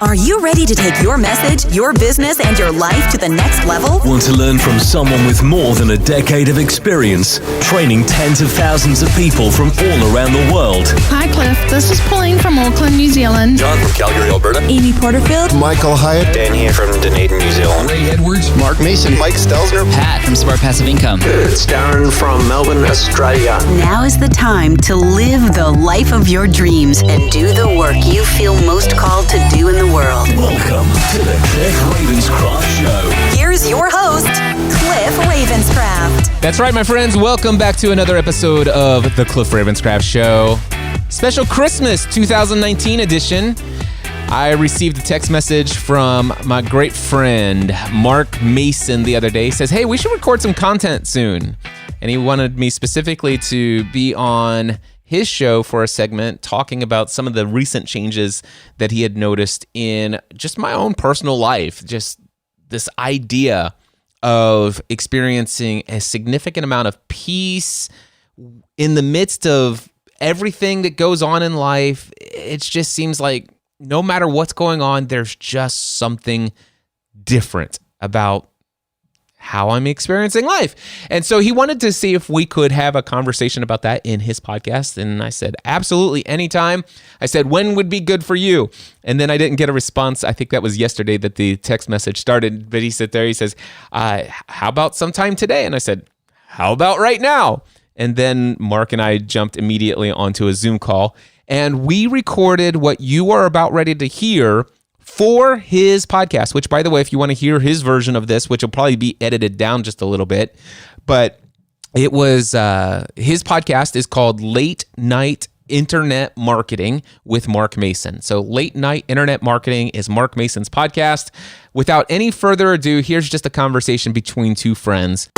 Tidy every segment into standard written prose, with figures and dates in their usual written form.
Are you ready to take your message, your business, and your life to the next level? Want to learn from someone with more than a decade of experience, training tens of thousands of people from all around the world? Hi, Cliff. This is Pauline from Auckland, New Zealand. John from Calgary, Alberta. Amy Porterfield. Michael Hyatt. Dan here from Dunedin, New Zealand. Ray Edwards. Mark Mason. Mike Stelzner. Pat from Smart Passive Income. It's Darren from Melbourne, Australia. Now is the time to live the life of your dreams and do the work you feel most called to do in the world. Welcome to the Cliff Ravenscraft Show. Here's your host, Cliff Ravenscraft. That's right, my friends. Welcome back to another episode of the Cliff Ravenscraft Show. Special Christmas 2019 edition. I received a text message from my great friend Mark Mason the other day. He says, hey, we should record some content soon. And he wanted me specifically to be on his show for a segment talking about some of the recent changes that he had noticed in just my own personal life. Just this idea of experiencing a significant amount of peace in the midst of everything that goes on in life. It just seems like no matter what's going on, there's just something different about how I'm experiencing life. And so he wanted to see if we could have a conversation about that in his podcast. And I said, absolutely, anytime. I said, when would be good for you? And then I didn't get a response. I think that was yesterday that the text message started. But he said there, he says, how about sometime today? And I said, how about right now? And then Mark and I jumped immediately onto a Zoom call. And we recorded what you are about ready to hear for his podcast, which, by the way, if you want to hear his version of this, which will probably be edited down just a little bit, but it was his podcast is called Late Night Internet Marketing with Mark Mason. So Late Night Internet Marketing is Mark Mason's podcast. Without any further ado, here's just a conversation between two friends.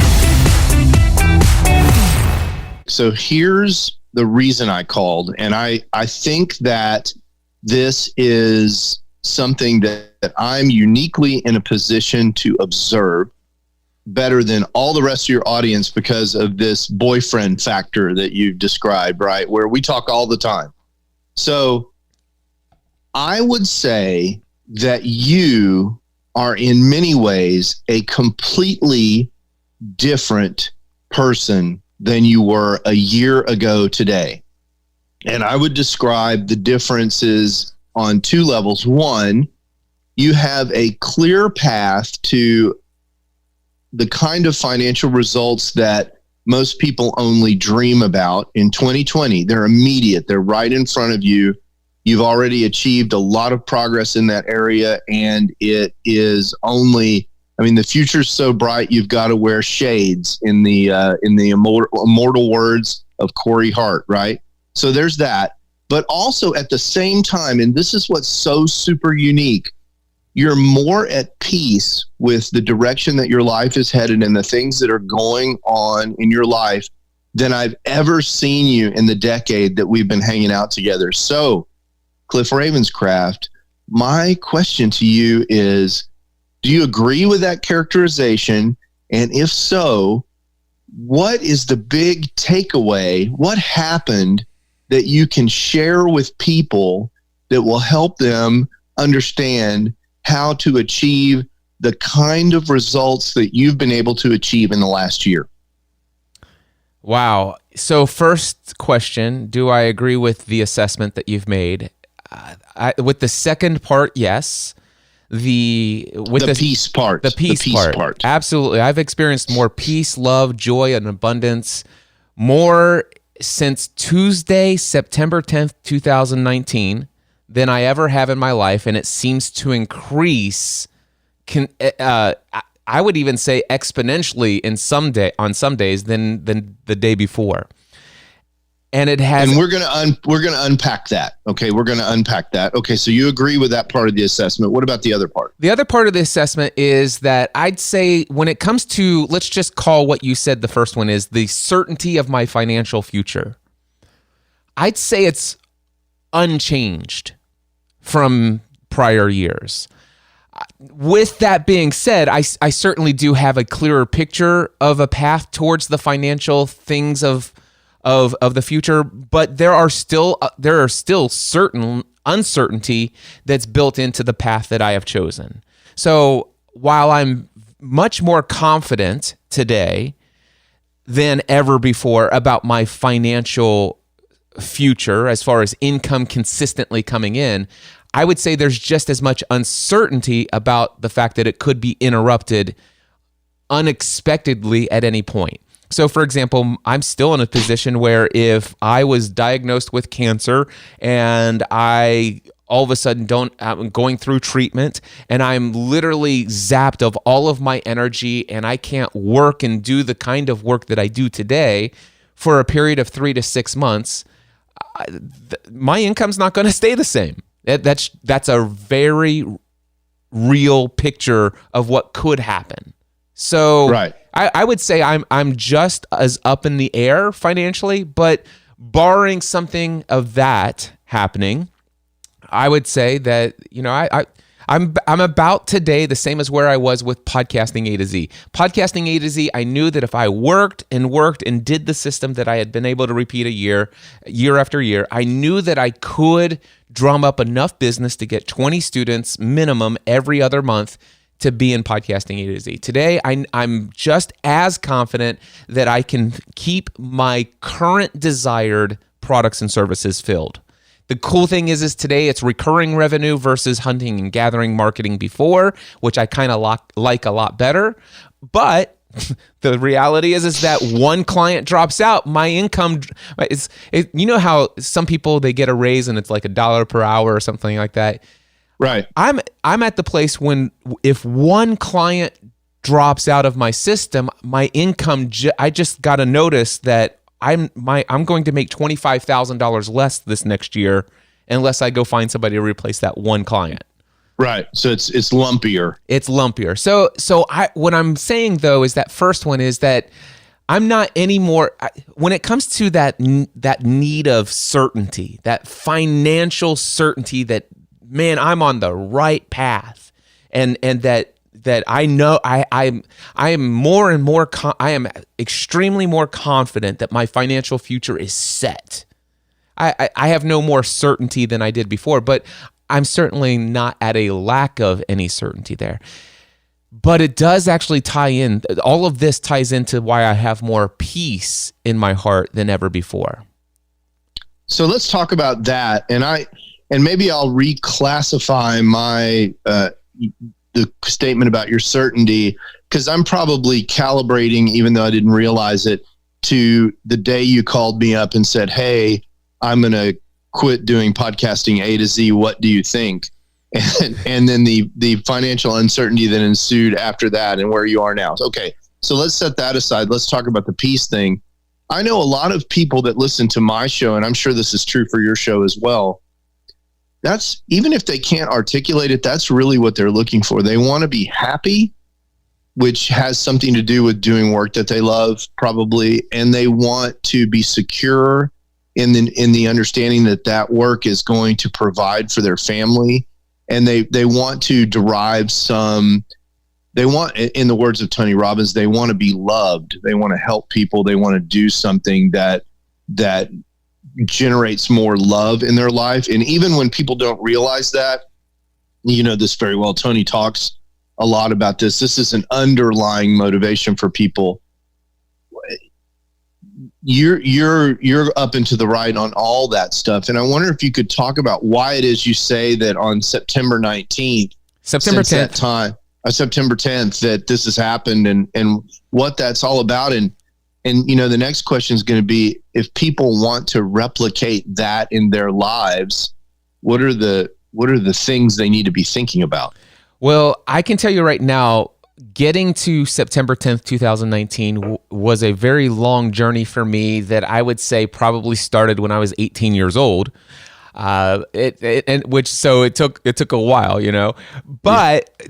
So here's the reason I called, and I think that this is something that I'm uniquely in a position to observe better than all the rest of your audience because of this boyfriend factor that you've described, right? Where we talk all the time. So I would say that you are in many ways a completely different person than you were a year ago today. And I would describe the differences on two levels. One, you have a clear path to the kind of financial results that most people only dream about in 2020. They're immediate. They're right in front of you. You've already achieved a lot of progress in that area, and it is only, the future's so bright, you've got to wear shades in the immortal words of Corey Hart, right? So there's that. But also at the same time, and this is what's so super unique, you're more at peace with the direction that your life is headed and the things that are going on in your life than I've ever seen you in the decade that we've been hanging out together. So, Cliff Ravenscraft, my question to you is, do you agree with that characterization? And if so, what is the big takeaway? What happened that you can share with people that will help them understand how to achieve the kind of results that you've been able to achieve in the last year? Wow. So first question, do I agree with the assessment that you've made? With the second part, yes. The peace part. The peace part. Absolutely. I've experienced more peace, love, joy, and abundance more since Tuesday, September 10th, 2019, than I ever have in my life, and it seems to increase. I would even say exponentially on some days than the day before. And it has. And we're gonna unpack that. Okay, we're gonna unpack that. Okay, so you agree with that part of the assessment. What about the other part? The other part of the assessment is that I'd say when it comes to, let's just call what you said the first one is the certainty of my financial future. I'd say it's unchanged from prior years. With that being said, I certainly do have a clearer picture of a path towards the financial things of the future, but there are still certain uncertainty that's built into the path that I have chosen. So while I'm much more confident today than ever before about my financial future as far as income consistently coming in, I would say there's just as much uncertainty about the fact that it could be interrupted unexpectedly at any point. So, for example, I'm still in a position where if I was diagnosed with cancer and I all of a sudden I'm going through treatment and I'm literally zapped of all of my energy and I can't work and do the kind of work that I do today for a period of 3 to 6 months, my income's not going to stay the same. That's a very real picture of what could happen. So right. I would say I'm just as up in the air financially, but barring something of that happening, I would say that, you know, I'm about today the same as where I was with Podcasting A to Z. Podcasting A to Z, I knew that if I worked and did the system that I had been able to repeat year after year, I knew that I could drum up enough business to get 20 students minimum every other month to be in Podcasting A to Z. Today, I'm just as confident that I can keep my current desired products and services filled. The cool thing is today it's recurring revenue versus hunting and gathering marketing before, which I kind of like a lot better. But the reality is that one client drops out, my income you know how some people, they get a raise and it's like $1 per hour or something like that. Right. I'm at the place when if one client drops out of my system, my income I just got to notice that I'm going to make $25,000 less this next year unless I go find somebody to replace that one client. Right. So it's lumpier. It's lumpier. So what I'm saying though is that first one is that I'm not anymore when it comes to that need of certainty, that financial certainty that, man, I'm on the right path, and that I know I am more and more I am extremely more confident that my financial future is set. I have no more certainty than I did before, but I'm certainly not at a lack of any certainty there. But it does actually tie in. All of this ties into why I have more peace in my heart than ever before. So let's talk about that, and maybe I'll reclassify my the statement about your certainty, because I'm probably calibrating, even though I didn't realize it, to the day you called me up and said, "Hey, I'm going to quit doing Podcasting A to Z. What do you think?" And then the financial uncertainty that ensued after that and where you are now. Okay, so let's set that aside. Let's talk about the peace thing. I know a lot of people that listen to my show, and I'm sure this is true for your show as well. That's, even if they can't articulate it, that's really what they're looking for. They want to be happy, which has something to do with doing work that they love, probably, and they want to be secure in the understanding that work is going to provide for their family, and they want to derive some. They want, in the words of Tony Robbins, they want to be loved. They want to help people. They want to do something that generates more love in their life. And even when people don't realize that, you know this very well, Tony talks a lot about this. This is an underlying motivation for people. You're up and to the right on all that stuff. And I wonder if you could talk about why it is you say that on September 19th, September 10th, September 10th, that this has happened and what that's all about. And you know, the next question is going to be, if people want to replicate that in their lives, what are the things they need to be thinking about? Well, I can tell you right now, getting to September 10th, 2019 was a very long journey for me that I would say probably started when I was 18 years old. It took a while, you know, but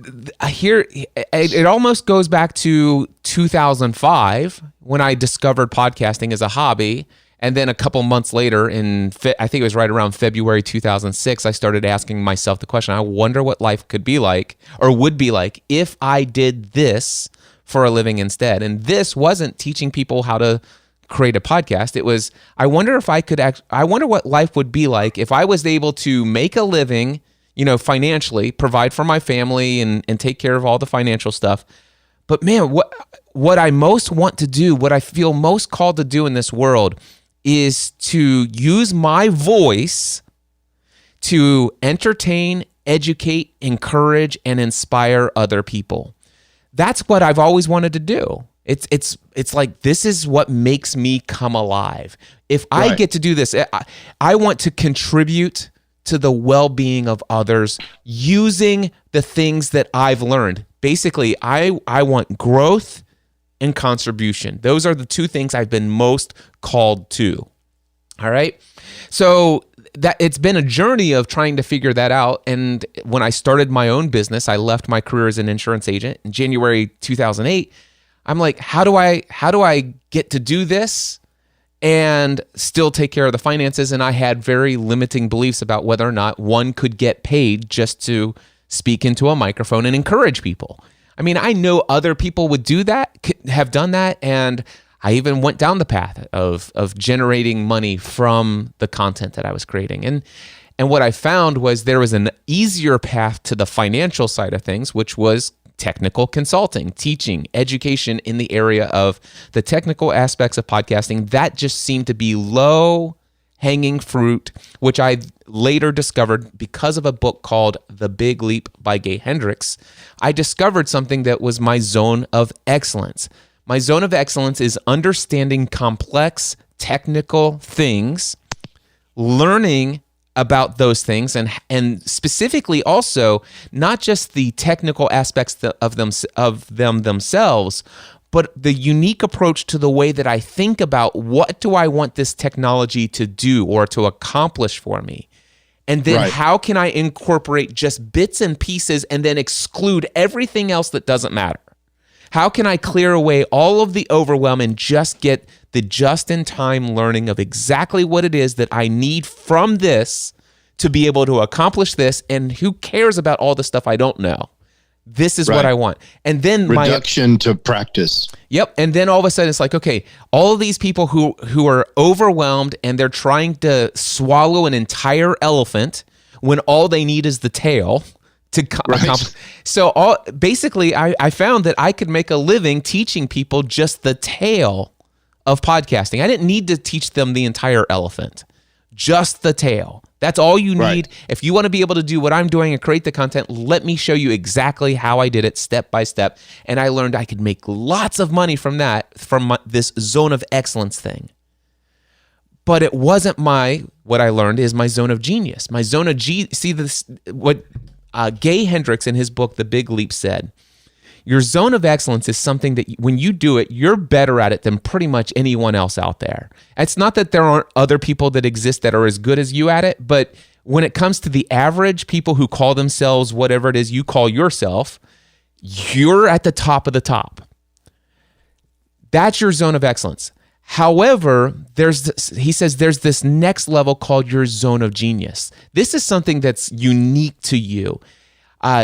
here it almost goes back to 2005 when I discovered podcasting as a hobby. And then a couple months later I think it was right around February 2006, I started asking myself the question, I wonder what life could be like or would be like if I did this for a living instead. And this wasn't teaching people how to create a podcast. It was, I wonder what life would be like if I was able to make a living, financially, provide for my family and take care of all the financial stuff. But man, what I most want to do, what I feel most called to do in this world is to use my voice to entertain, educate, encourage, and inspire other people. That's what I've always wanted to do. It's like, this is what makes me come alive. If I get to do this, I want to contribute to the well-being of others using the things that I've learned. Basically, I want growth and contribution. Those are the two things I've been most called to. All right. So that it's been a journey of trying to figure that out. And when I started my own business, I left my career as an insurance agent in January 2008. I'm like, how do I get to do this and still take care of the finances? And I had very limiting beliefs about whether or not one could get paid just to speak into a microphone and encourage people. I mean, I know other people would do that, have done that, and I even went down the path of generating money from the content that I was creating. And what I found was there was an easier path to the financial side of things, which was technical consulting, teaching, education in the area of the technical aspects of podcasting. That just seemed to be low-hanging fruit, which I later discovered because of a book called The Big Leap by Gay Hendricks. I discovered something that was my zone of excellence. My zone of excellence is understanding complex technical things, learning about those things, and specifically also not just the technical aspects of them themselves, but the unique approach to the way that I think about what do I want this technology to do or to accomplish for me. And then how can I incorporate just bits and pieces and then exclude everything else that doesn't matter? How can I clear away all of the overwhelm and just get the just-in-time learning of exactly what it is that I need from this to be able to accomplish this? And who cares about all the stuff I don't know? This is what I want. And then reduction to practice. Yep. And then all of a sudden it's like, okay, all of these people who are overwhelmed and they're trying to swallow an entire elephant when all they need is the tail to accomplish. So basically I found that I could make a living teaching people just the tail of podcasting. I didn't need to teach them the entire elephant, just the tail. That's all you need. If you want to be able to do what I'm doing and create the content, let me show you exactly how I did it step by step. And I learned I could make lots of money from that, this zone of excellence thing. But it wasn't what I learned is my zone of genius. My zone of what Gay Hendricks in his book, The Big Leap, said, your zone of excellence is something that when you do it, you're better at it than pretty much anyone else out there. It's not that there aren't other people that exist that are as good as you at it, but when it comes to the average people who call themselves whatever it is you call yourself, you're at the top of the top. That's your zone of excellence. However, he says there's this next level called your zone of genius. This is something that's unique to you.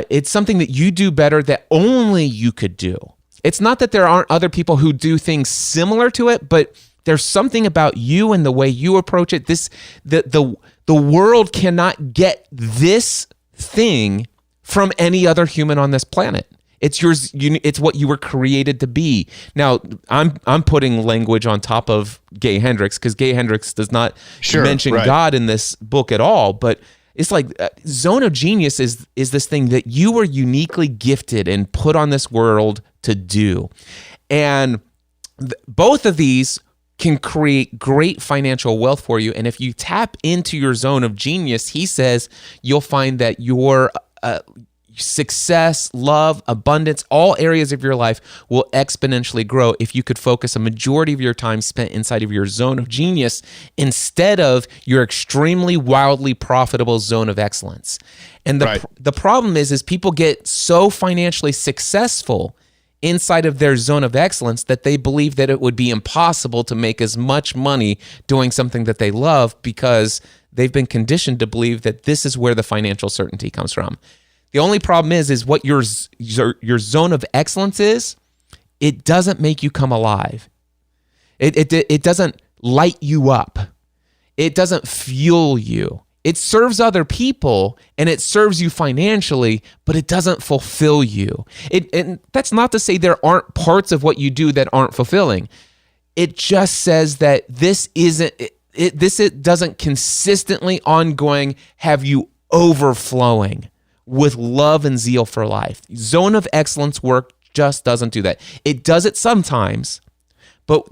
It's something that you do better that only you could do. It's not that there aren't other people who do things similar to it, but there's something about you and the way you approach it. The world cannot get this thing from any other human on this planet. It's yours. It's what you were created to be. Now, I'm putting language on top of Gay Hendricks because Gay Hendricks does not mention God in this book at all, but it's like zone of genius is this thing that you were uniquely gifted and put on this world to do. And both of these can create great financial wealth for you. And if you tap into your zone of genius, he says you'll find that your success, love, abundance, all areas of your life will exponentially grow if you could focus a majority of your time spent inside of your zone of genius instead of your extremely wildly profitable zone of excellence. And the problem is people get so financially successful inside of their zone of excellence that they believe that it would be impossible to make as much money doing something that they love because they've been conditioned to believe that this is where the financial certainty comes from. The only problem is what your zone of excellence is, it doesn't make you come alive. It doesn't light you up. It doesn't fuel you. It serves other people and it serves you financially, but it doesn't fulfill you. And that's not to say there aren't parts of what you do that aren't fulfilling. It just says that this doesn't consistently ongoing have you overflowing with love and zeal for life. Zone of excellence work just doesn't do that. It does it sometimes, but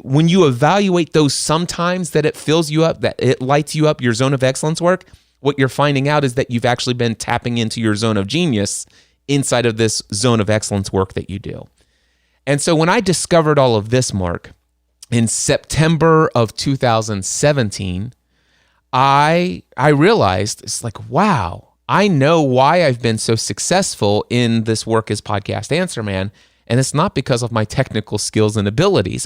when you evaluate those sometimes that it fills you up, that it lights you up, your zone of excellence work, what you're finding out is that you've actually been tapping into your zone of genius inside of this zone of excellence work that you do. And so when I discovered all of this, Mark, in September of 2017, I realized it's like, wow, I know why I've been so successful in this work as Podcast Answer Man, and it's not because of my technical skills and abilities.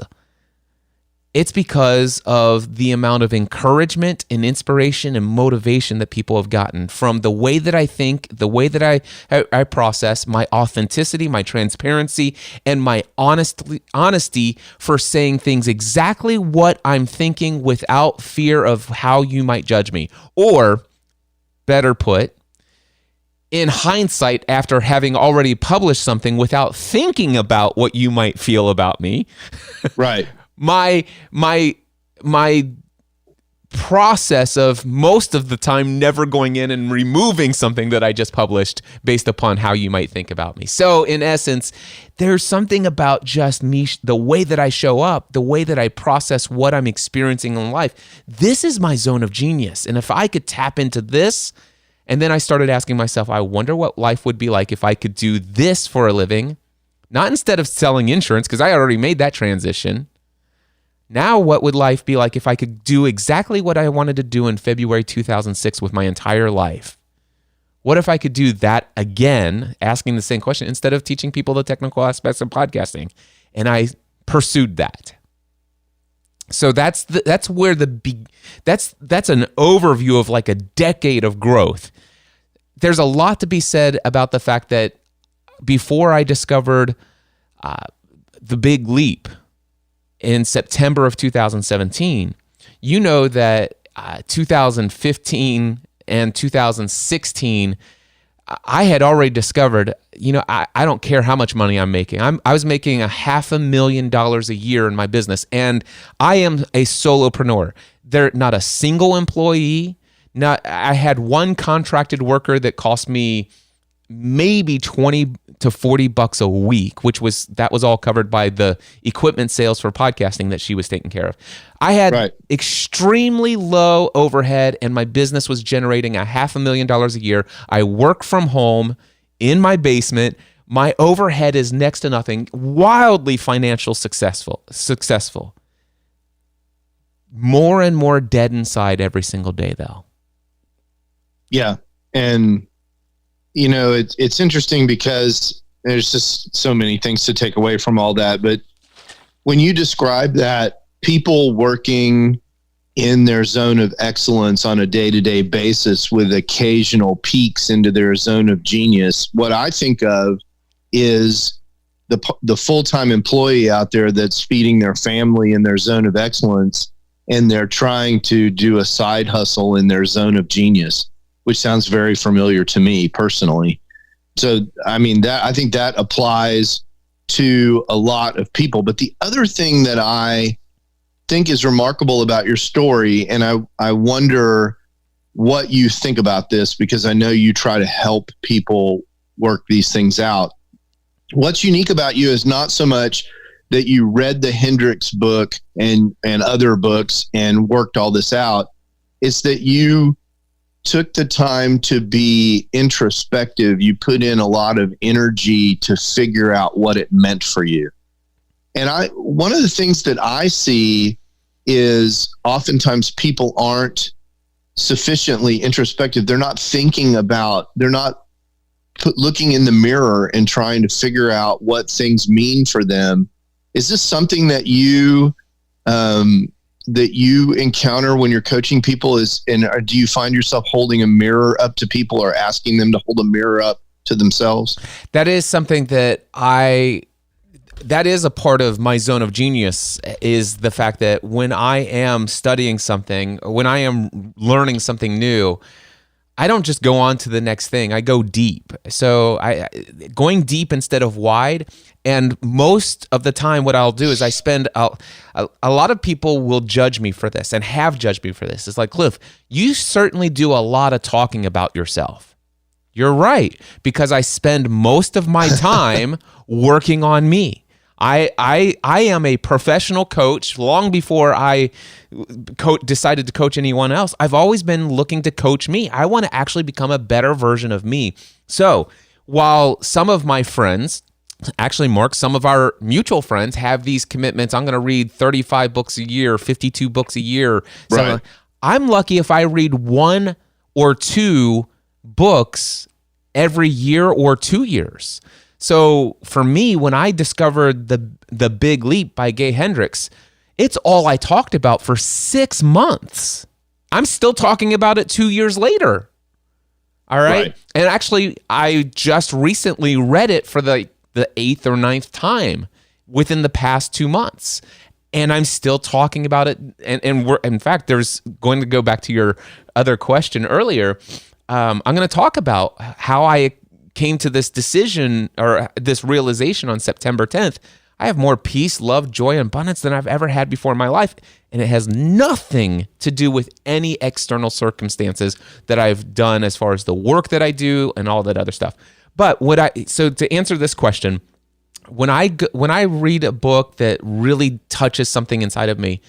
It's because of the amount of encouragement and inspiration and motivation that people have gotten from the way that I think, the way that I process, my authenticity, my transparency, and my honesty for saying things exactly what I'm thinking without fear of how you might judge me. Or, better put, in hindsight, after having already published something without thinking about what you might feel about me. Right. My process of most of the time never going in and removing something that I just published based upon how you might think about me. So in essence, there's something about just me, the way that I show up, the way that I process what I'm experiencing in life. This is my zone of genius. And if I could tap into this, and then I started asking myself, I wonder what life would be like if I could do this for a living, not instead of selling insurance, because I already made that transition. Now, what would life be like if I could do exactly what I wanted to do in February 2006 with my entire life? What if I could do that again, asking the same question, instead of teaching people the technical aspects of podcasting? And I pursued that. So that's an overview of like a decade of growth. There's a lot to be said about the fact that before I discovered the Big Leap in September of 2017, you know that 2015 and 2016, I had already discovered, I don't care how much money I'm making. I was making $500,000 a year in my business, and I am a solopreneur. There, not a single employee. I had one contracted worker that cost me maybe $20 to $40 a week, that was all covered by the equipment sales for podcasting that she was taking care of. I had extremely low overhead, and my business was generating $500,000 a year. I work from home in my basement. My overhead is next to nothing. Wildly financial successful. More and more dead inside every single day, though. Yeah, and it's interesting because there's just so many things to take away from all that. But when you describe that, people working in their zone of excellence on a day-to-day basis with occasional peaks into their zone of genius, what I think of is the full-time employee out there that's feeding their family in their zone of excellence, and they're trying to do a side hustle in their zone of genius, which sounds very familiar to me personally. So, I think that applies to a lot of people. But the other thing that I think is remarkable about your story, and I wonder what you think about this, because I know you try to help people work these things out. What's unique about you is not so much that you read the Hendricks book and other books and worked all this out. It's that you took the time to be introspective. You put in a lot of energy to figure out what it meant for you. And one of the things that I see is oftentimes people aren't sufficiently introspective. They're not looking in the mirror and trying to figure out what things mean for them. Is this something that you encounter when you're coaching people? Do you find yourself holding a mirror up to people or asking them to hold a mirror up to themselves? That is something that I that is a part of my zone of genius, is the fact that when I am studying something, when I am learning something new, I don't just go on to the next thing. I go deep. So going deep instead of wide. And most of the time what I'll do is I spend a lot of people will judge me for this and have judged me for this. It's like, Cliff, you certainly do a lot of talking about yourself. You're right, because I spend most of my time working on me. I am a professional coach. Long before I decided to coach anyone else, I've always been looking to coach me. I want to actually become a better version of me. So while some of my friends, actually, Mark, some of our mutual friends have these commitments, I'm going to read 35 books a year, 52 books a year. Right. I'm lucky if I read 1 or 2 books every year or 2 years. So for me, when I discovered the Big Leap by Gay Hendricks, it's all I talked about for 6 months. I'm still talking about it 2 years later. All right. And actually, I just recently read it for the 8th or 9th time within the past 2 months. And I'm still talking about it. And we're, in fact, there's going to go back to your other question earlier. I'm going to talk about how I came to this decision or this realization on September 10th. I have more peace, love, joy, and abundance than I've ever had before in my life. And it has nothing to do with any external circumstances that I've done as far as the work that I do and all that other stuff. But so to answer this question, when I read a book that really touches something inside of me,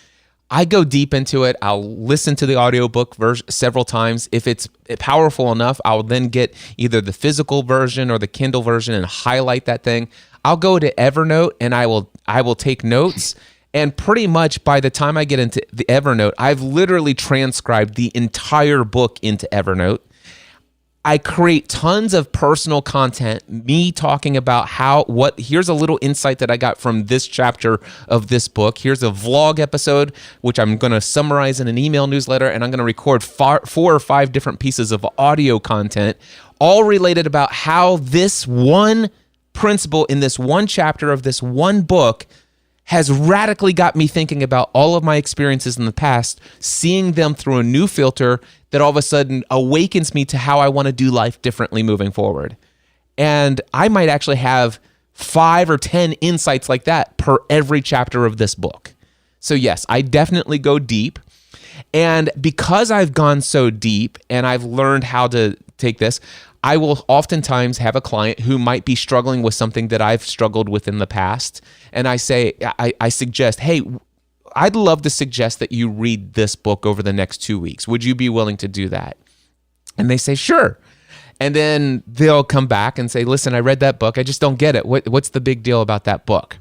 I go deep into it. I'll listen to the audiobook several times. If it's powerful enough, I'll then get either the physical version or the Kindle version and highlight that thing. I'll go to Evernote and I will take notes. And pretty much by the time I get into the Evernote, I've literally transcribed the entire book into Evernote. I create tons of personal content, me talking about here's a little insight that I got from this chapter of this book. Here's a vlog episode, which I'm going to summarize in an email newsletter, and I'm going to record 4 or 5 different pieces of audio content, all related about how this one principle in this one chapter of this one book has radically got me thinking about all of my experiences in the past, seeing them through a new filter that all of a sudden awakens me to how I want to do life differently moving forward. And I might actually have 5 or 10 insights like that per every chapter of this book. So yes, I definitely go deep. And because I've gone so deep and I've learned how to take this, I will oftentimes have a client who might be struggling with something that I've struggled with in the past. And I suggest, hey, I'd love to suggest that you read this book over the next 2 weeks. Would you be willing to do that? And they say, sure. And then they'll come back and say, listen, I read that book. I just don't get it. What's the big deal about that book?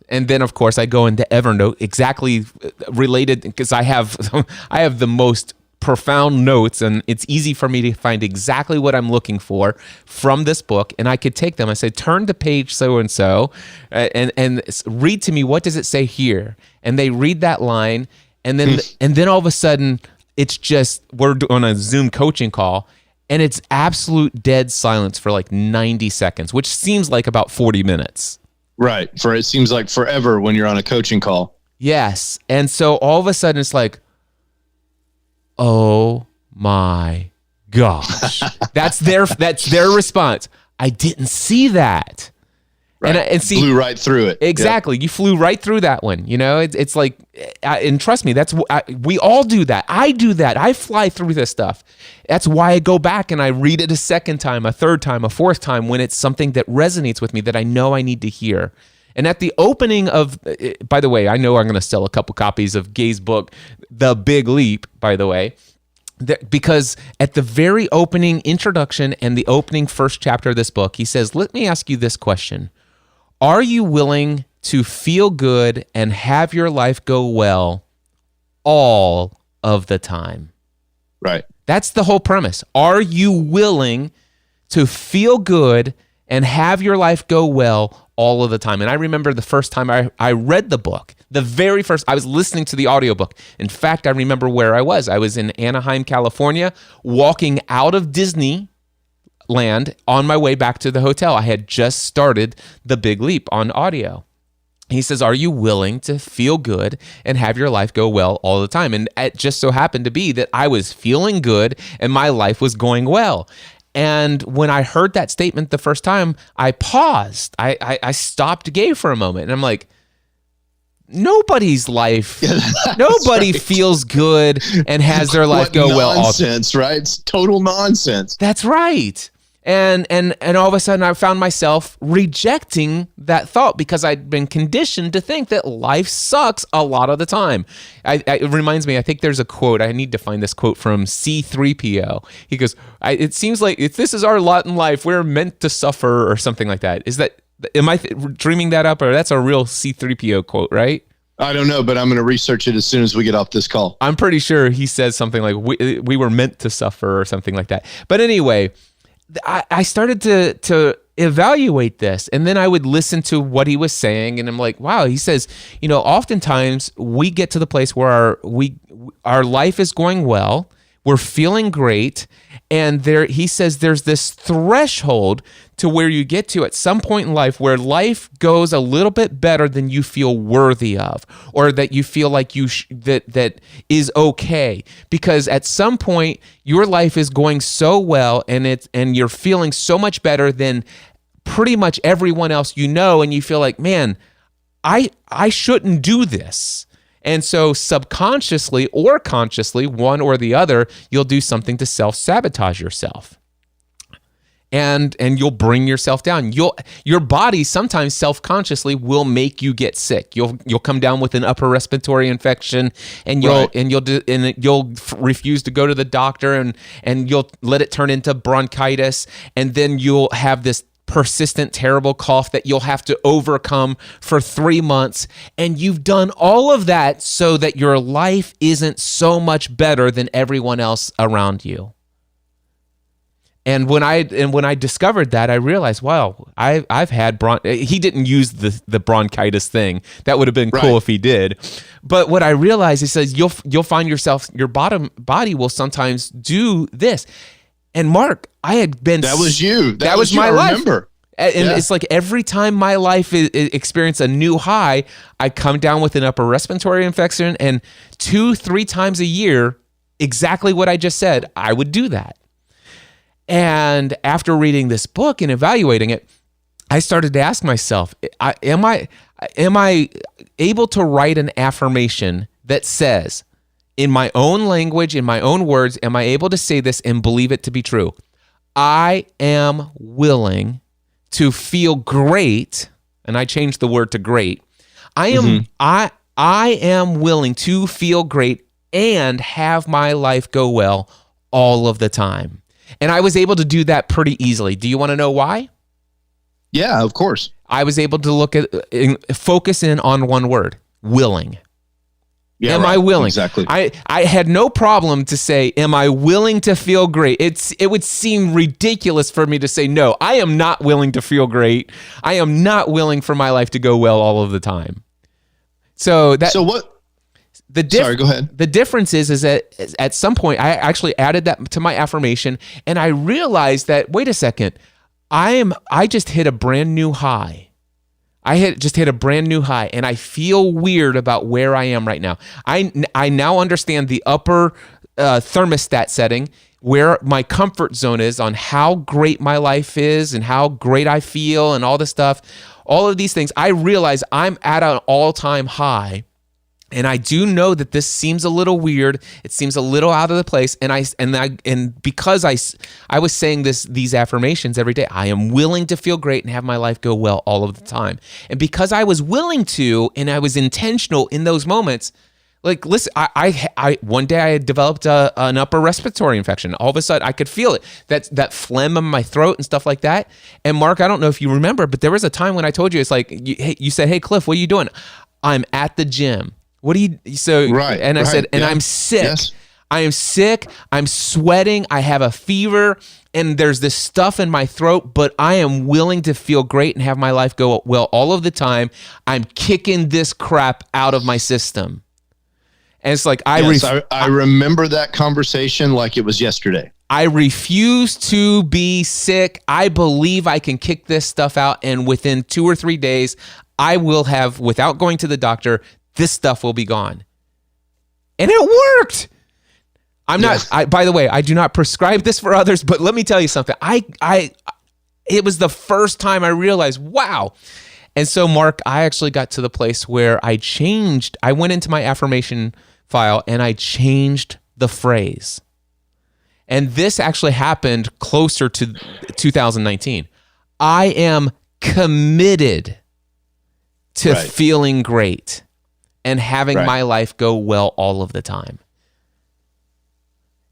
And then, of course, I go into Evernote, exactly related, because I have the most profound notes, and it's easy for me to find exactly what I'm looking for from this book. And I could take them. I say, turn to page so-and-so and read to me, what does it say here? And they read that line. And then all of a sudden, it's just, we're on a Zoom coaching call, and it's absolute dead silence for like 90 seconds, which seems like about 40 minutes. Right. It seems like forever when you're on a coaching call. Yes. And so all of a sudden it's like, oh my gosh. That's their response. I didn't see that. Right. And see, flew right through it. Exactly. Yep. You flew right through that one. You know, it's like, and trust me, we all do that. I do that. I fly through this stuff. That's why I go back and I read it a second time, a third time, a fourth time, when it's something that resonates with me that I know I need to hear. And at the opening of, by the way, I know I'm going to sell a couple copies of Gay's book, The Big Leap, by the way, because at the very opening introduction and the opening first chapter of this book, he says, let me ask you this question. Are you willing to feel good and have your life go well all of the time? Right. That's the whole premise. Are you willing to feel good and have your life go well all of the time? And I remember the first time I read the book, the very first, I was listening to the audiobook. In fact, I remember where I was. I was in Anaheim, California, walking out of Disneyland on my way back to the hotel. I had just started The Big Leap on audio. He says, are you willing to feel good and have your life go well all the time? And it just so happened to be that I was feeling good and my life was going well. And when I heard that statement the first time, I paused. I stopped gay for a moment. And I'm like, nobody's life, nobody feels good and has their life go well. Nonsense, right? It's total nonsense. That's right. And all of a sudden I found myself rejecting that thought because I'd been conditioned to think that life sucks a lot of the time. It reminds me, I think there's a quote, I need to find this quote from C-3PO. He goes, it seems like if this is our lot in life, we're meant to suffer or something like that. Am I dreaming that up, or that's a real C-3PO quote, right? I don't know, but I'm going to research it as soon as we get off this call. I'm pretty sure he says something like, we were meant to suffer or something like that. But anyway, I started to evaluate this, and then I would listen to what he was saying, and I'm like, wow, he says, oftentimes we get to the place where our life is going well, we're feeling great, and he says there's this threshold to where you get to at some point in life where life goes a little bit better than you feel worthy of, or that you feel like that is okay, because at some point your life is going so well and you're feeling so much better than pretty much everyone else, and you feel like, man, I shouldn't do this. And so subconsciously or consciously, one or the other, you'll do something to self-sabotage yourself. And you'll bring yourself down. Your body sometimes self-consciously will make you get sick. You'll come down with an upper respiratory infection, and you'll refuse to go to the doctor, and you'll let it turn into bronchitis, and then you'll have this persistent, terrible cough that you'll have to overcome for 3 months. And you've done all of that so that your life isn't so much better than everyone else around you. And when I discovered that, I realized, wow, I've had he didn't use the bronchitis thing. That would have been cool if he did. But what I realized, he says, you'll find yourself, your body will sometimes do this. And Mark, I had been... That was you. That was my life. Remember. And it's like every time my life experienced a new high, I come down with an upper respiratory infection, and 2-3 times a year, exactly what I just said, I would do that. And after reading this book and evaluating it, I started to ask myself, am I able to write an affirmation that says, in my own language, in my own words, am I able to say this and believe it to be true? I am willing to feel great, and I changed the word to great. I am willing to feel great and have my life go well all of the time. And I was able to do that pretty easily. Do you want to know why? Yeah, of course. I was able to focus in on one word: willing. Yeah, am I willing? Exactly. I had no problem to say, am I willing to feel great? It would seem ridiculous for me to say, no, I am not willing to feel great. I am not willing for my life to go well all of the time. So what? Sorry, go ahead. The difference is that at some point, I actually added that to my affirmation, and I realized that, wait a second, I just hit a brand new high. Just hit a brand new high, and I feel weird about where I am right now. I now understand the upper thermostat setting, where my comfort zone is on how great my life is and how great I feel and all this stuff. All of these things, I realize I'm at an all-time high. And I do know that this seems a little weird. It seems a little out of the place. And because I was saying these affirmations every day, I am willing to feel great and have my life go well all of the time. And because I was willing to, and I was intentional in those moments, like, listen, I one day I had developed an upper respiratory infection. All of a sudden I could feel it, that phlegm in my throat and stuff like that. And Mark, I don't know if you remember, but there was a time when I told you, it's like, you said, hey, Cliff, what are you doing? I'm at the gym. What do you, so, right, and I said, and I'm sick. Yes. I am sick. I'm sweating. I have a fever, and there's this stuff in my throat, but I am willing to feel great and have my life go well all of the time. I'm kicking this crap out of my system. And it's like, I remember that conversation like it was yesterday. I refuse to be sick. I believe I can kick this stuff out, and within 2 or 3 days, I will have, without going to the doctor, this stuff will be gone. And it worked. By the way, I do not prescribe this for others, but let me tell you something. It was the first time I realized, wow. And so, Mark, I actually got to the place where I went into my affirmation file and I changed the phrase. And this actually happened closer to 2019. I am committed to feeling great and having my life go well all of the time.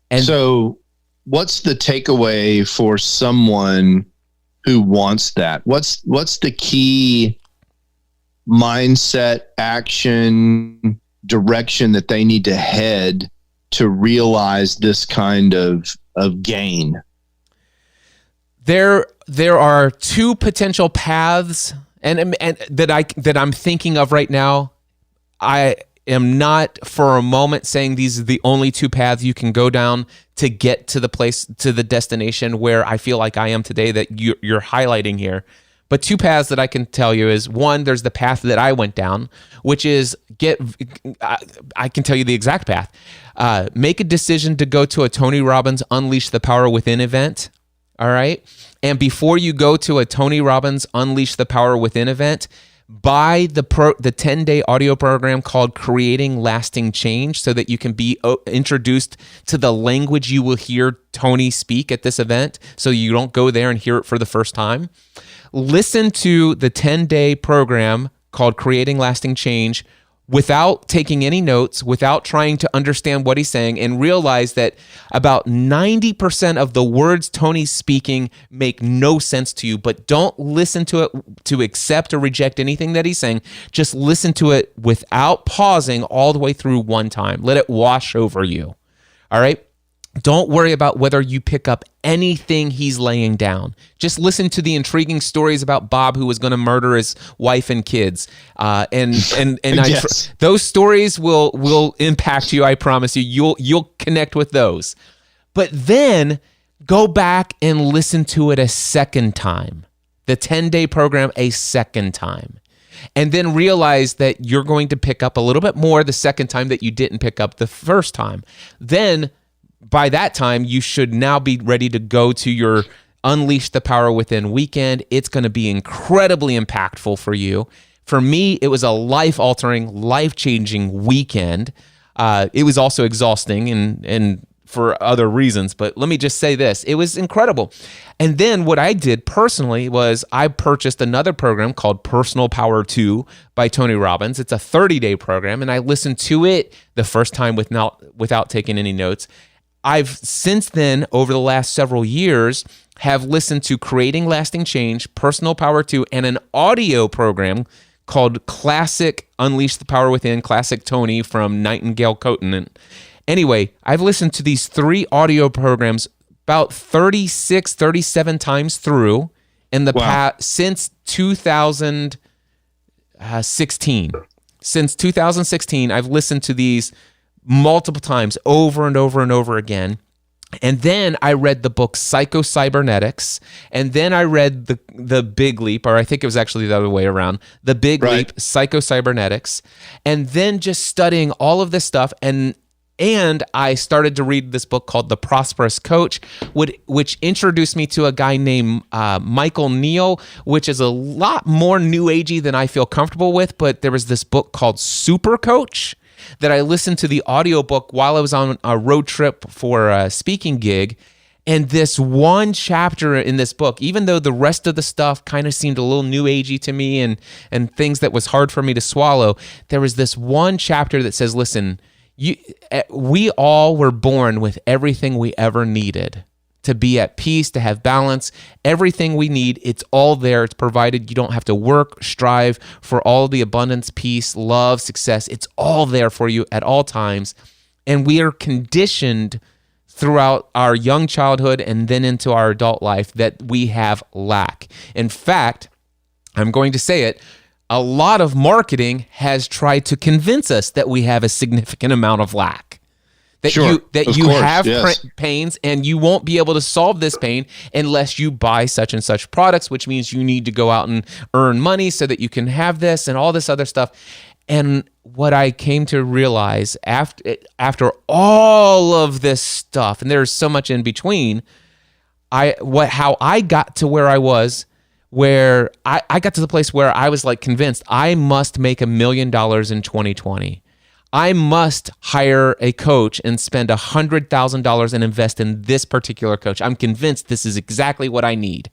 And so what's the takeaway for someone who wants that? What's the key mindset, action, direction that they need to head to realize this kind of gain? There are two potential paths and that I'm thinking of right now. I am not for a moment saying these are the only two paths you can go down to get to the destination where I feel like I am today that you're highlighting here. But two paths that I can tell you is, one, there's the path that I went down, which is I can tell you the exact path. Make a decision to go to a Tony Robbins Unleash the Power Within event. All right. And before you go to a Tony Robbins Unleash the Power Within event, buy the 10-day audio program called Creating Lasting Change so that you can be introduced to the language you will hear Tony speak at this event, so you don't go there and hear it for the first time. Listen to the 10-day program called Creating Lasting Change without taking any notes, without trying to understand what he's saying, and realize that about 90% of the words Tony's speaking make no sense to you. But don't listen to it to accept or reject anything that he's saying. Just listen to it without pausing all the way through one time. Let it wash over you. All right? Don't worry about whether you pick up anything he's laying down. Just listen to the intriguing stories about Bob, who was going to murder his wife and kids. Yes. Those stories will impact you. I promise you. You'll connect with those. But then go back and listen to it a second time. The 10-day program a second time. And then realize that you're going to pick up a little bit more the second time that you didn't pick up the first time. Then by that time, you should now be ready to go to your Unleash the Power Within weekend. It's going to be incredibly impactful for you. For me, it was a life-altering, life-changing weekend. It was also exhausting and for other reasons, but let me just say this. It was incredible. And then what I did personally was I purchased another program called Personal Power 2 by Tony Robbins. It's a 30-day program, and I listened to it the first time without taking any notes. I've since then, over the last several years, have listened to Creating Lasting Change, Personal Power 2, and an audio program called Classic Unleash the Power Within, Classic Tony from Nightingale Coaten. Anyway, I've listened to these 3 audio programs about 36, 37 times through in the past since 2016. Since 2016, I've listened to these multiple times over and over and over again. And then I read the book Psycho-Cybernetics, and then I read the Big Leap, or I think it was actually the other way around, the Big Leap, Psycho-Cybernetics, and then just studying all of this stuff, and I started to read this book called The Prosperous Coach, which introduced me to a guy named Michael Neal, which is a lot more new agey than I feel comfortable with, but there was this book called Super Coach that I listened to the audiobook while I was on a road trip for a speaking gig. And this one chapter in this book, even though the rest of the stuff kind of seemed a little new agey to me and things that was hard for me to swallow, there was this one chapter that says, listen, we all were born with everything we ever needed to be at peace, to have balance, everything we need. It's all there. It's provided. You don't have to work, strive for all the abundance, peace, love, success. It's all there for you at all times. And we are conditioned throughout our young childhood and then into our adult life that we have lack. In fact, I'm going to say it, a lot of marketing has tried to convince us that we have a significant amount of lack. that Sure. Of you course, have yes. pains, and you won't be able to solve this pain unless you buy such and such products, which means you need to go out and earn money so that you can have this and all this other stuff. And what I came to realize after all of this stuff, and there's so much in between, how I got to where I was, where I got to the place where I was like convinced I must make $1 million in 2020. I must hire a coach and spend $100,000 and invest in this particular coach. I'm convinced this is exactly what I need.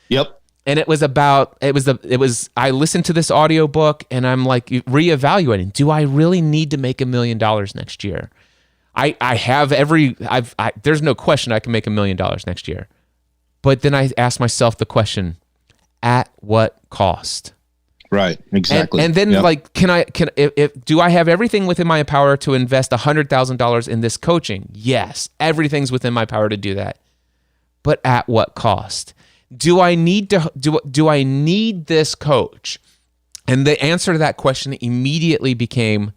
Yep. And I listened to this audiobook and I'm like reevaluating. Do I really need to make $1 million next year? There's no question I can make $1 million next year. But then I asked myself the question, at what cost? Right. Exactly. And then Yep. like, do I have everything within my power to invest $100,000 in this coaching? Yes, everything's within my power to do that. But at what cost? Do I need this coach? And the answer to that question immediately became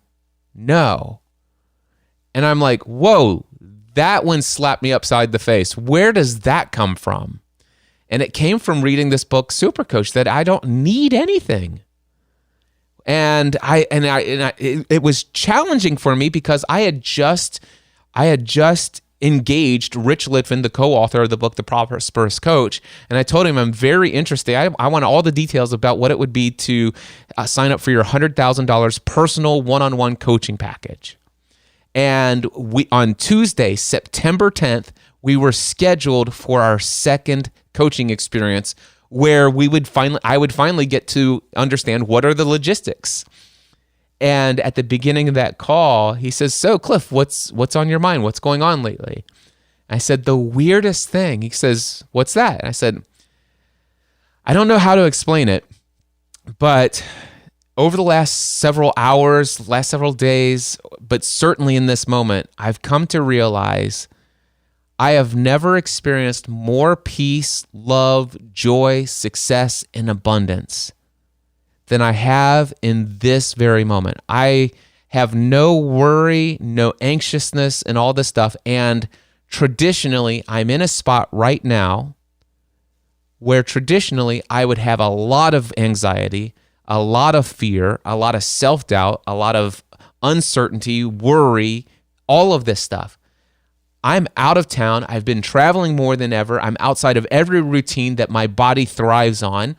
no. And I'm like, whoa, that one slapped me upside the face. Where does that come from? And it came from reading this book, Super Coach, that I don't need anything. And it was challenging for me because I had just engaged Rich Litvin, the co-author of the book, The Prosperous Coach, and I told him I'm very interested. I want all the details about what it would be to sign up for your $100,000 personal one-on-one coaching package. And on Tuesday, September 10th, we were scheduled for our second coaching experience where I would finally get to understand what are the logistics. And at the beginning of that call, he says, "So Cliff, what's on your mind? What's going on lately?" I said, "The weirdest thing." He says, "What's that?" And I said, "I don't know how to explain it, but over the last several hours, last several days, but certainly in this moment, I've come to realize I have never experienced more peace, love, joy, success, and abundance than I have in this very moment. I have no worry, no anxiousness, and all this stuff. And traditionally, I'm in a spot right now where traditionally I would have a lot of anxiety, a lot of fear, a lot of self-doubt, a lot of uncertainty, worry, all of this stuff. I'm out of town. I've been traveling more than ever. I'm outside of every routine that my body thrives on.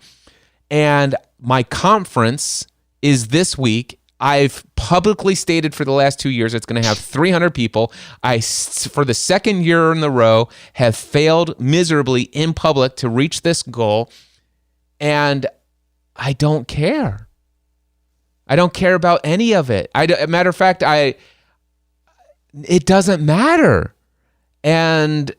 And my conference is this week. I've publicly stated for the last 2 years it's going to have 300 people. For the second year in a row, have failed miserably in public to reach this goal. And I don't care. I don't care about any of it. Matter of fact, it doesn't matter. And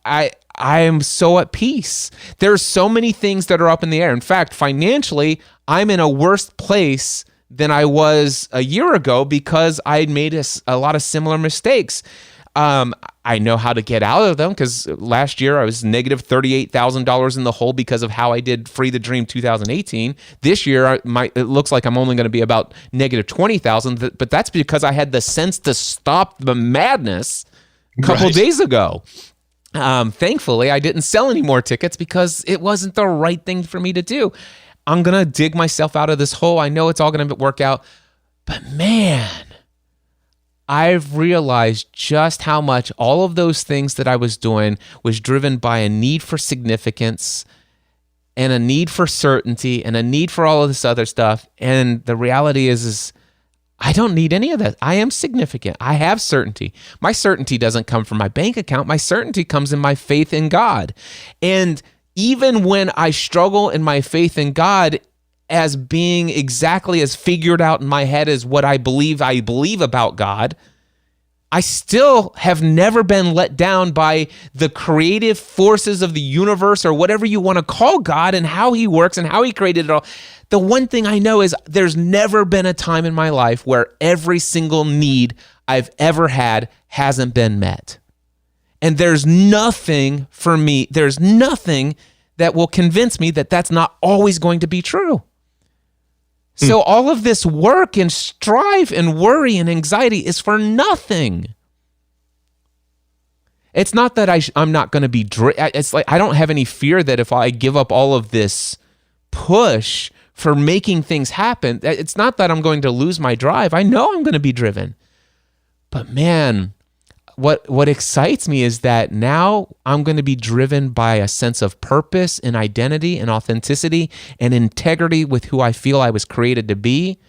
I am so at peace. There's so many things that are up in the air. In fact, financially, I'm in a worse place than I was a year ago because I made a lot of similar mistakes. I know how to get out of them because last year I was negative $38,000 in the hole because of how I did Free the Dream 2018. This year, it looks like I'm only going to be about negative 20,000, but that's because I had the sense to stop the madness a couple days ago. Thankfully, I didn't sell any more tickets because it wasn't the right thing for me to do. I'm going to dig myself out of this hole. I know it's all going to work out. But man, I've realized just how much all of those things that I was doing was driven by a need for significance and a need for certainty and a need for all of this other stuff. And the reality is I don't need any of that. I am significant. I have certainty. My certainty doesn't come from my bank account. My certainty comes in my faith in God. And even when I struggle in my faith in God as being exactly as figured out in my head as what I believe about God, I still have never been let down by the creative forces of the universe or whatever you want to call God and how he works and how he created it all. The one thing I know is there's never been a time in my life where every single need I've ever had hasn't been met. And there's nothing for me, there's nothing that will convince me that that's not always going to be true. So all of this work and strife and worry and anxiety is for nothing. It's not that I'm not going to be it's like I don't have any fear that if I give up all of this push for making things happen, it's not that I'm going to lose my drive. I know I'm going to be driven. But man, what excites me is that now I'm going to be driven by a sense of purpose and identity and authenticity and integrity with who I feel I was created to be,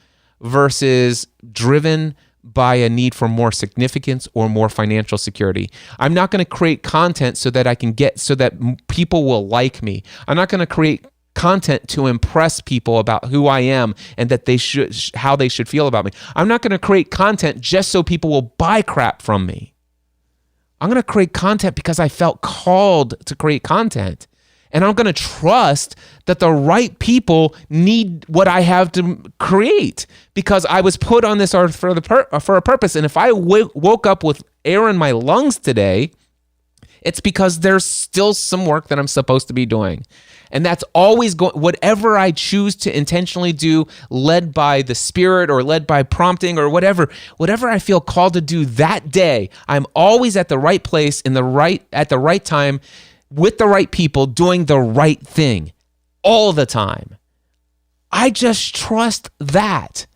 versus driven by a need for more significance or more financial security. I'm not going to create content so that people will like me. I'm not going to create content to impress people about who I am and that how they should feel about me. I'm not going to create content just so people will buy crap from me. I'm going to create content because I felt called to create content. And I'm going to trust that the right people need what I have to create, because I was put on this earth for a purpose. And if I woke up with air in my lungs today, it's because there's still some work that I'm supposed to be doing. And that's always whatever I choose to intentionally do, led by the Spirit or led by prompting or whatever I feel called to do that day, I'm always at the right place at the right time with the right people doing the right thing all the time. I just trust that.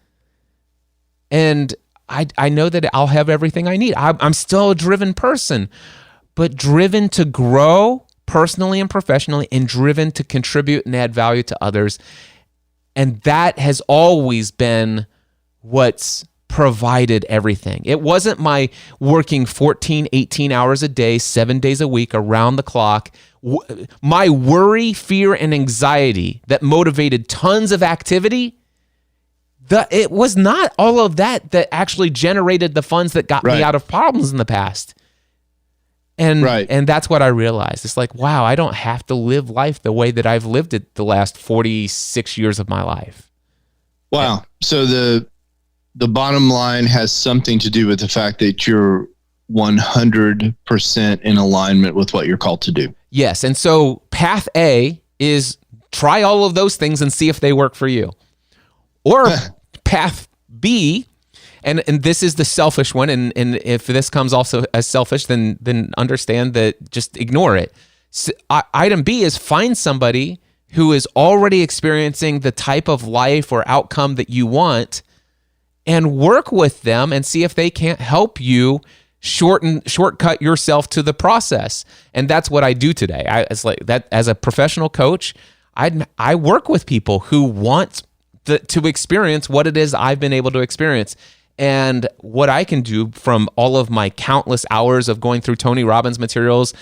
And I know that I'll have everything I need. I'm still a driven person, but driven to grow personally and professionally, and driven to contribute and add value to others. And that has always been what's provided everything. It wasn't my working 14, 18 hours a day, 7 days a week, around the clock. My worry, fear, and anxiety that motivated tons of activity, it was not all of that actually generated the funds that got me out of problems in the past. And that's what I realized. It's like, wow, I don't have to live life the way that I've lived it the last 46 years of my life. Wow. So the bottom line has something to do with the fact that you're 100% in alignment with what you're called to do. Yes. And so path A is try all of those things and see if they work for you. Or path B, and this is the selfish one, and if this comes also as selfish, then understand that, just ignore it. So, item B is find somebody who is already experiencing the type of life or outcome that you want, and work with them and see if they can't help you shortcut yourself to the process. And that's what I do today. It's like that as a professional coach. I work with people who want to experience what it is I've been able to experience. And what I can do from all of my countless hours of going through Tony Robbins materials,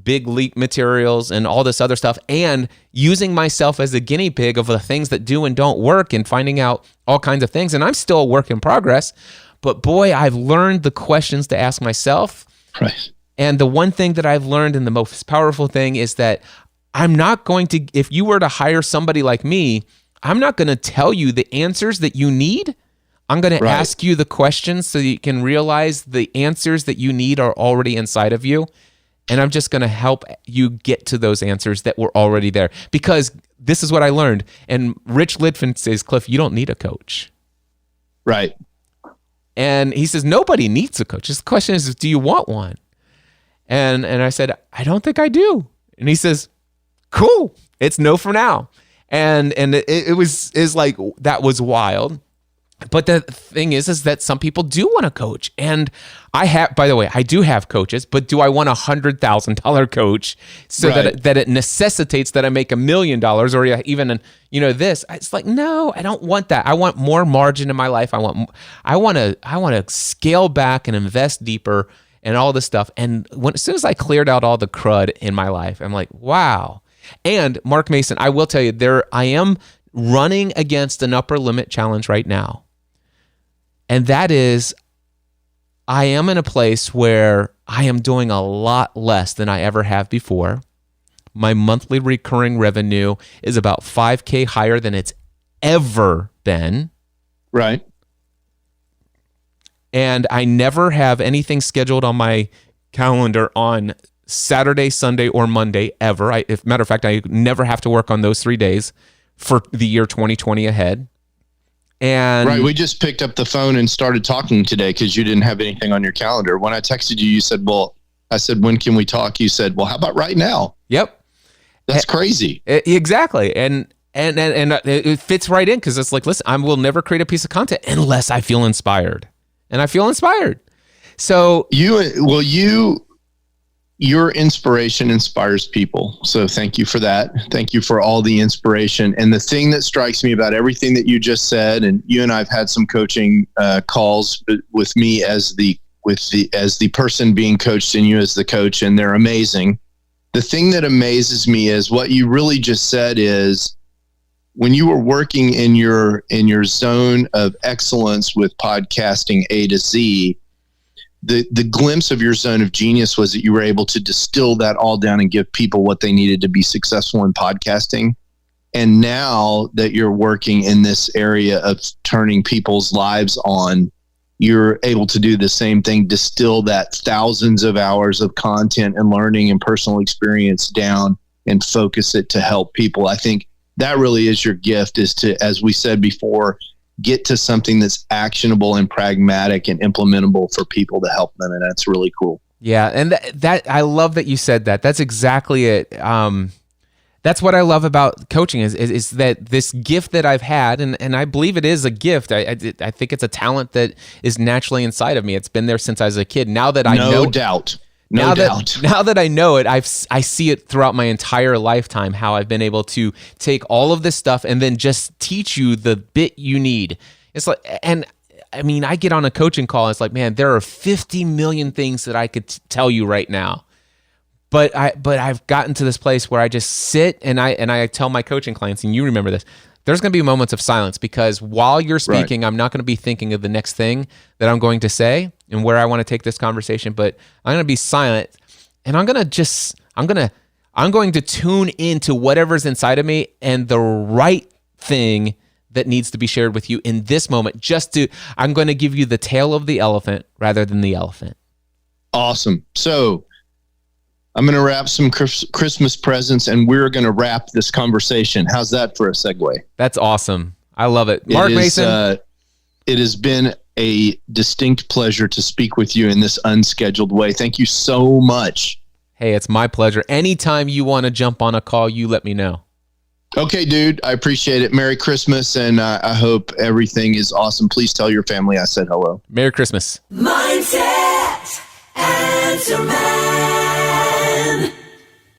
Big Leap materials, and all this other stuff, and using myself as a guinea pig of the things that do and don't work, and finding out all kinds of things. And I'm still a work in progress, but boy, I've learned the questions to ask myself. Right. And the one thing that I've learned, and the most powerful thing, is that I'm not going to, if you were to hire somebody like me, I'm not going to tell you the answers that you need. I'm going to ask you the questions so you can realize the answers that you need are already inside of you. And I'm just going to help you get to those answers that were already there. Because this is what I learned. And Rich Litvin says, Cliff, you don't need a coach. Right. And he says, nobody needs a coach. The question is, do you want one? And I said, I don't think I do. And he says, cool. It's no for now. And it was like, that was wild. But the thing is that some people do want a coach. And by the way, I do have coaches, but do I want $100,000 coach so that it necessitates that I make $1 million or even, this? It's like, no, I don't want that. I want more margin in my life. I want to scale back and invest deeper and all this stuff. And as soon as I cleared out all the crud in my life, I'm like, wow. And Mark Mason, I will tell you, I am running against an upper limit challenge right now. And that is, I am in a place where I am doing a lot less than I ever have before. My monthly recurring revenue is about $5,000 higher than it's ever been. Right. And I never have anything scheduled on my calendar on Saturday, Sunday, or Monday ever. Matter of fact, I never have to work on those 3 days for the year 2020 ahead. And we just picked up the phone and started talking today because you didn't have anything on your calendar. When I texted you, you said, well, I said, when can we talk? You said, well, how about right now? Yep. That's crazy. Exactly. And it fits right in because it's like, listen, I will never create a piece of content unless I feel inspired. And I feel inspired. So your inspiration inspires people. So thank you for that. Thank you for all the inspiration. And the thing that strikes me about everything that you just said, and you and I have had some coaching calls with me as the person being coached and you as the coach, and they're amazing. The thing that amazes me is what you really just said is when you were working in your zone of excellence with podcasting A to Z, the glimpse of your zone of genius was that you were able to distill that all down and give people what they needed to be successful in podcasting. And now that you're working in this area of turning people's lives on, you're able to do the same thing, distill that thousands of hours of content and learning and personal experience down and focus it to help people. I think that really is your gift, is to, as we said before, get to something that's actionable and pragmatic and implementable for people to help them. And that's really cool. Yeah. And that I love that you said that. That's exactly it. That's what I love about coaching is that this gift that I've had, and I believe it is a gift. I think it's a talent that is naturally inside of me. It's been there since I was a kid. Now that I know, No doubt. Now that I know it, I see it throughout my entire lifetime, how I've been able to take all of this stuff and then just teach you the bit you need. It's like, and I mean, I get on a coaching call and it's like, man, there are 50 million things that I could tell you right now. But I've gotten to this place where I just sit and I tell my coaching clients, and you remember this, there's going to be moments of silence, because while you're speaking, I'm not going to be thinking of the next thing that I'm going to say and where I want to take this conversation, but I'm going to be silent and I'm going to tune into whatever's inside of me and the right thing that needs to be shared with you in this moment. I'm going to give you the tail of the elephant rather than the elephant. Awesome. So I'm going to wrap some Christmas presents, and we're going to wrap this conversation. How's that for a segue? That's awesome. I love it. Mark Mason. It has been a distinct pleasure to speak with you in this unscheduled way. Thank you so much. Hey, it's my pleasure. Anytime you want to jump on a call, you let me know. Okay, dude. I appreciate it. Merry Christmas, and I hope everything is awesome. Please tell your family I said hello. Merry Christmas. Mindset Answer Man.